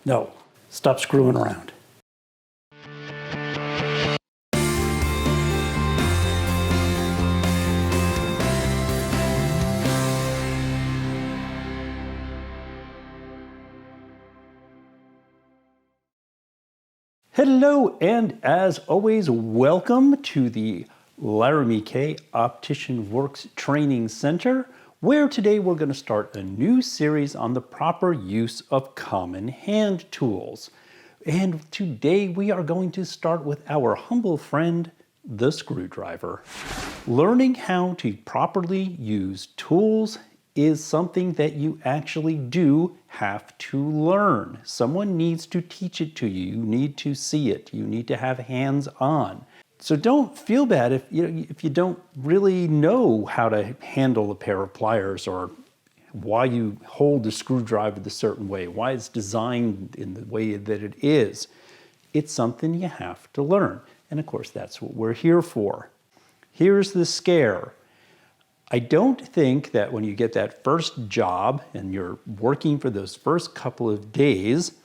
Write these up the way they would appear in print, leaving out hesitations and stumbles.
No, stop screwing around. Hello, and as always, welcome to the Laramy-K Optician Works Training Center, where today we're going to start a new series on the proper use of common hand tools. And today we are going to start with our humble friend, the screwdriver. Learning how to properly use tools is something that you actually do have to learn. Someone needs to teach it to you. You need to see it. You need to have hands on. So don't feel bad if you don't really know how to handle a pair of pliers, or why you hold the screwdriver the certain way, why it's designed in the way that it is. It's something you have to learn. And of course, that's what we're here for. Here's the scare. I don't think that when you get that first job and you're working for those first couple of days,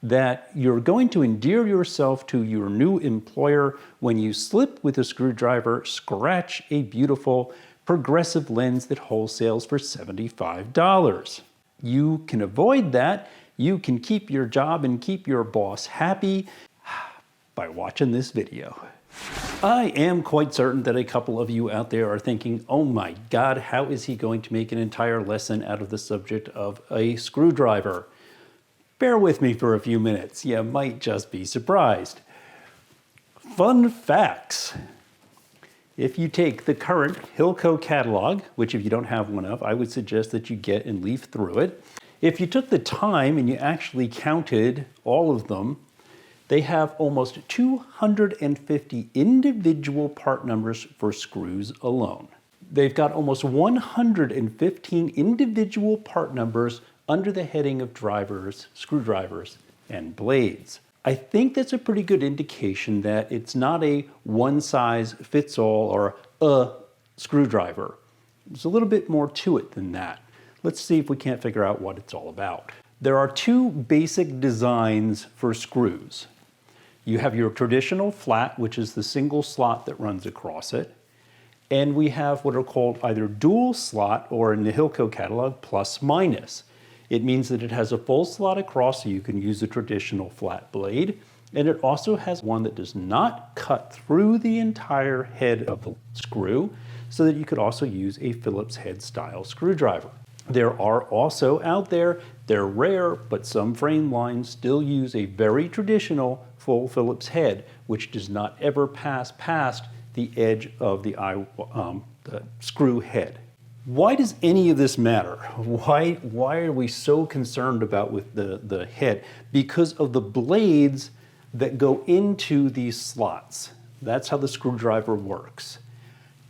that you're going to endear yourself to your new employer when you slip with a screwdriver, scratch a beautiful progressive lens that wholesales for $75. You can avoid that. You can keep your job and keep your boss happy by watching this video. I am quite certain that a couple of you out there are thinking, oh my God, how is he going to make an entire lesson out of the subject of a screwdriver? Bear with me for a few minutes. You might just be surprised. Fun facts. If you take the current Hilco catalog, which if you don't have one of, I would suggest that you get and leaf through it. If you took the time and you actually counted all of them, they have almost 250 individual part numbers for screws alone. They've got almost 115 individual part numbers under the heading of drivers, screwdrivers, and blades. I think that's a pretty good indication that it's not a one-size-fits-all or a screwdriver. There's a little bit more to it than that. Let's see if we can't figure out what it's all about. There are two basic designs for screws. You have your traditional flat, which is the single slot that runs across it. And we have what are called either dual slot, or in the Hilco catalog, plus minus. It means that it has a full slot across, so you can use a traditional flat blade. And it also has one that does not cut through the entire head of the screw, so that you could also use a Phillips head style screwdriver. There are also out there, they're rare, but some frame lines still use a very traditional full Phillips head, which does not ever pass past the edge of the screw head. Why does any of this matter? Why are we so concerned about with the head? Because of the blades that go into these slots. That's how the screwdriver works.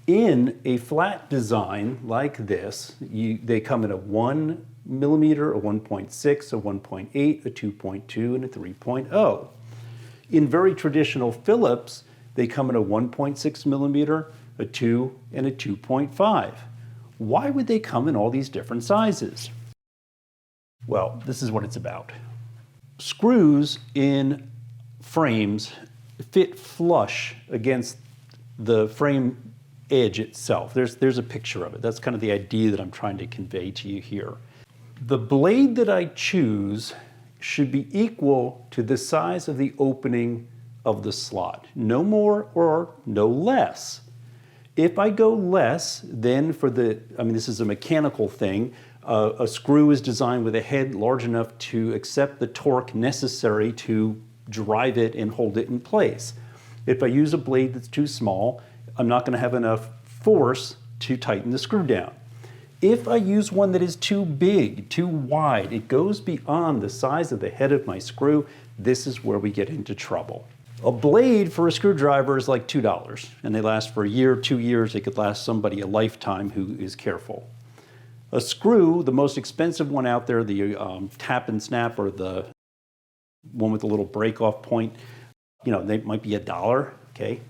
In a flat design like this, they come in a 1 millimeter, a 1.6, a 1.8, a 2.2, and a 3.0. In very traditional Phillips, they come in a 1.6 millimeter, a 2, and a 2.5. Why would they come in all these different sizes? Well, this is what it's about. Screws in frames fit flush against the frame edge itself. There's a picture of it. That's kind of the idea that I'm trying to convey to you here. The blade that I choose should be equal to the size of the opening of the slot. No more or no less. If I go less, then this is a mechanical thing, a screw is designed with a head large enough to accept the torque necessary to drive it and hold it in place. If I use a blade that's too small, I'm not going to have enough force to tighten the screw down. If I use one that is too big, too wide, it goes beyond the size of the head of my screw, this is where we get into trouble. A blade for a screwdriver is like $2, and they last for a year, 2 years. They could last somebody a lifetime who is careful. A screw, the most expensive one out there, the tap and snap, or the one with the little break-off point, they might be $1, okay?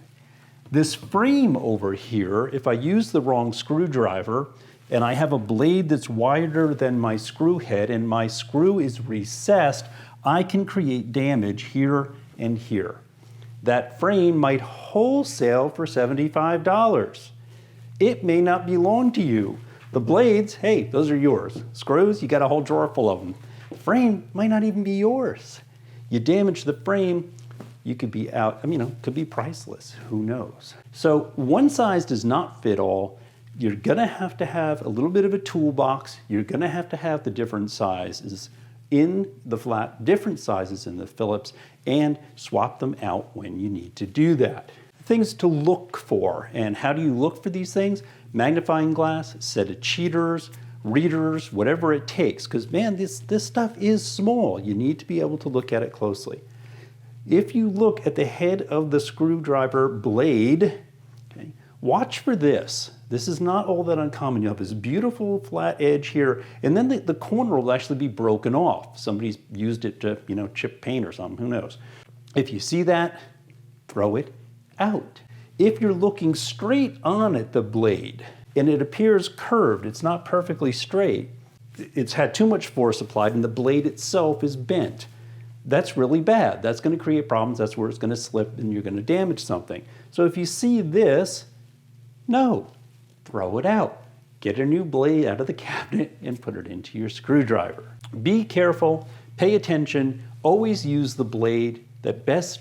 This frame over here, if I use the wrong screwdriver, and I have a blade that's wider than my screw head, and my screw is recessed, I can create damage here and here. That frame might wholesale for $75. It may not belong to you. The blades, hey, those are yours. Screws, you got a whole drawer full of them. The frame might not even be yours. You damage the frame, you could be out, could be priceless, who knows? So one size does not fit all. You're gonna have to have a little bit of a toolbox. You're gonna have to have the different sizes in the flat, different sizes in the Phillips, and swap them out when you need to do that. Things to look for, and how do you look for these things? Magnifying glass, set of cheaters, readers, whatever it takes, because man, this stuff is small. You need to be able to look at it closely. If you look at the head of the screwdriver blade, okay, watch for this. This is not all that uncommon. You have this beautiful flat edge here, and then the corner will actually be broken off. Somebody's used it to, chip paint or something, who knows. If you see that, throw it out. If you're looking straight on at the blade and it appears curved, it's not perfectly straight, it's had too much force applied and the blade itself is bent, that's really bad. That's going to create problems. That's where it's going to slip and you're going to damage something. So if you see this, no, throw it out. Get a new blade out of the cabinet and put it into your screwdriver. Be careful, pay attention, always use the blade that best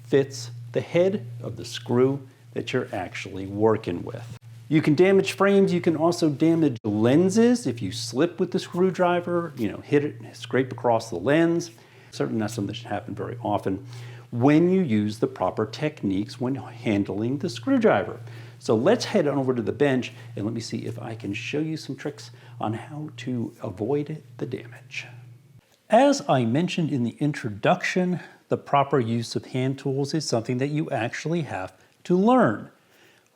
fits the head of the screw that you're actually working with. You can damage frames, you can also damage lenses if you slip with the screwdriver, hit it, scrape across the lens. Certainly not something that should happen very often when you use the proper techniques when handling the screwdriver. So let's head on over to the bench and let me see if I can show you some tricks on how to avoid the damage. As I mentioned in the introduction, the proper use of hand tools is something that you actually have to learn.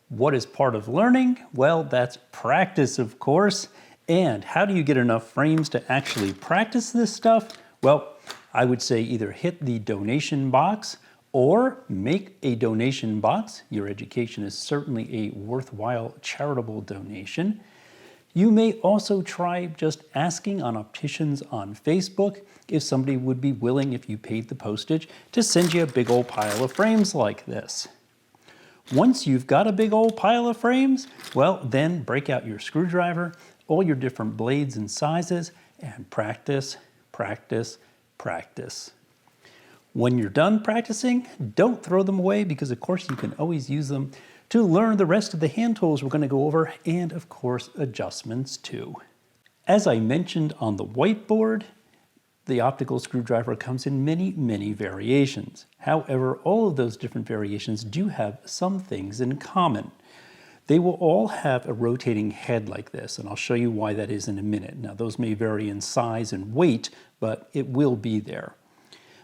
What is part of learning? Well, that's practice, of course. And how do you get enough frames to actually practice this stuff? Well, I would say either hit the donation box or make a donation box. Your education is certainly a worthwhile charitable donation. You may also try just asking on Opticians on Facebook if somebody would be willing, if you paid the postage, to send you a big old pile of frames like this. Once you've got a big old pile of frames, well, then break out your screwdriver, all your different blades and sizes, and practice, practice, practice. When you're done practicing, don't throw them away because, of course, you can always use them to learn the rest of the hand tools we're going to go over, and, of course, adjustments too. As I mentioned on the whiteboard, the optical screwdriver comes in many, many variations. However, all of those different variations do have some things in common. They will all have a rotating head like this, and I'll show you why that is in a minute. Now, those may vary in size and weight, but it will be there.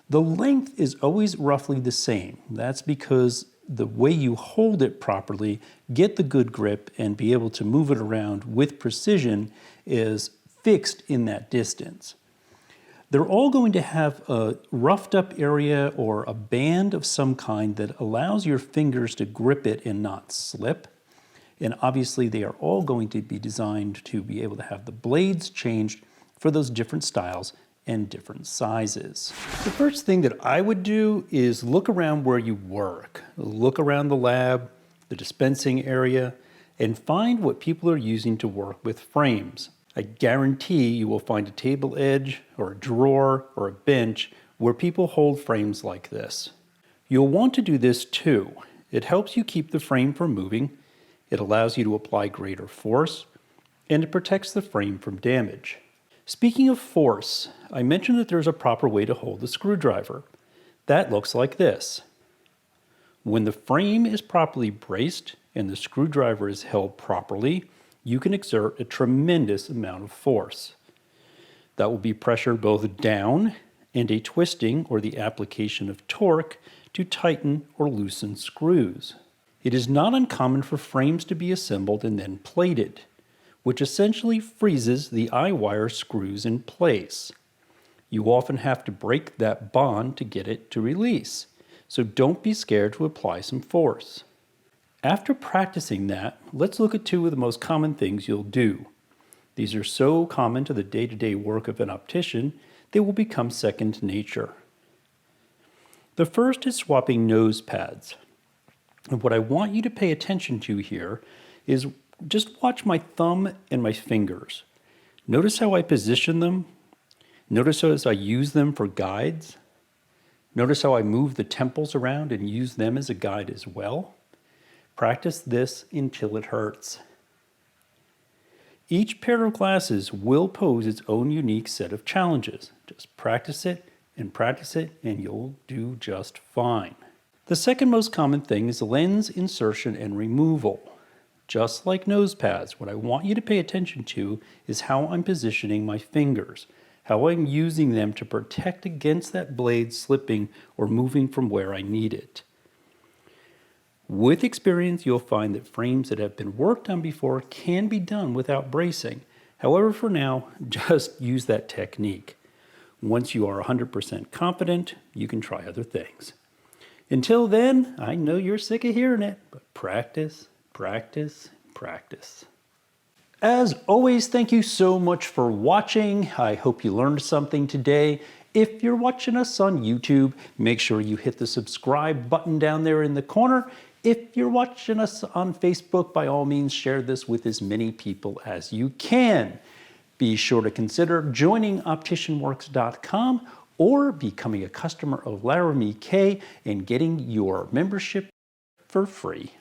The length is always roughly the same. That's because the way you hold it properly, get the good grip, and be able to move it around with precision is fixed in that distance. They're all going to have a roughed up area or a band of some kind that allows your fingers to grip it and not slip. And obviously they are all going to be designed to be able to have the blades changed for those different styles and different sizes. The first thing that I would do is look around where you work. Look around the lab, the dispensing area, and find what people are using to work with frames. I guarantee you will find a table edge or a drawer or a bench where people hold frames like this. You'll want to do this too. It helps you keep the frame from moving, it allows you to apply greater force, and it protects the frame from damage. Speaking of force, I mentioned that there's a proper way to hold the screwdriver. That looks like this. When the frame is properly braced and the screwdriver is held properly, you can exert a tremendous amount of force. That will be pressure both down and a twisting or the application of torque to tighten or loosen screws. It is not uncommon for frames to be assembled and then plated, which essentially freezes the eye wire screws in place. You often have to break that bond to get it to release, so don't be scared to apply some force. After practicing that, let's look at two of the most common things you'll do. These are so common to the day-to-day work of an optician they will become second nature. The first is swapping nose pads. And what I want you to pay attention to here is just watch my thumb and my fingers. Notice how I position them. Notice as I use them for guides. Notice how I move the temples around and use them as a guide as well. Practice this until it hurts. Each pair of glasses will pose its own unique set of challenges. Just practice it, and you'll do just fine. The second most common thing is lens insertion and removal. Just like nose pads, what I want you to pay attention to is how I'm positioning my fingers, how I'm using them to protect against that blade slipping or moving from where I need it. With experience, you'll find that frames that have been worked on before can be done without bracing. However, for now, just use that technique. Once you are 100% confident, you can try other things. Until then, I know you're sick of hearing it, but practice, practice, practice. As always, thank you so much for watching. I hope you learned something today. If you're watching us on YouTube, make sure you hit the subscribe button down there in the corner. If you're watching us on Facebook, by all means, share this with as many people as you can. Be sure to consider joining opticianworks.com or becoming a customer of Laramy-K and getting your membership for free.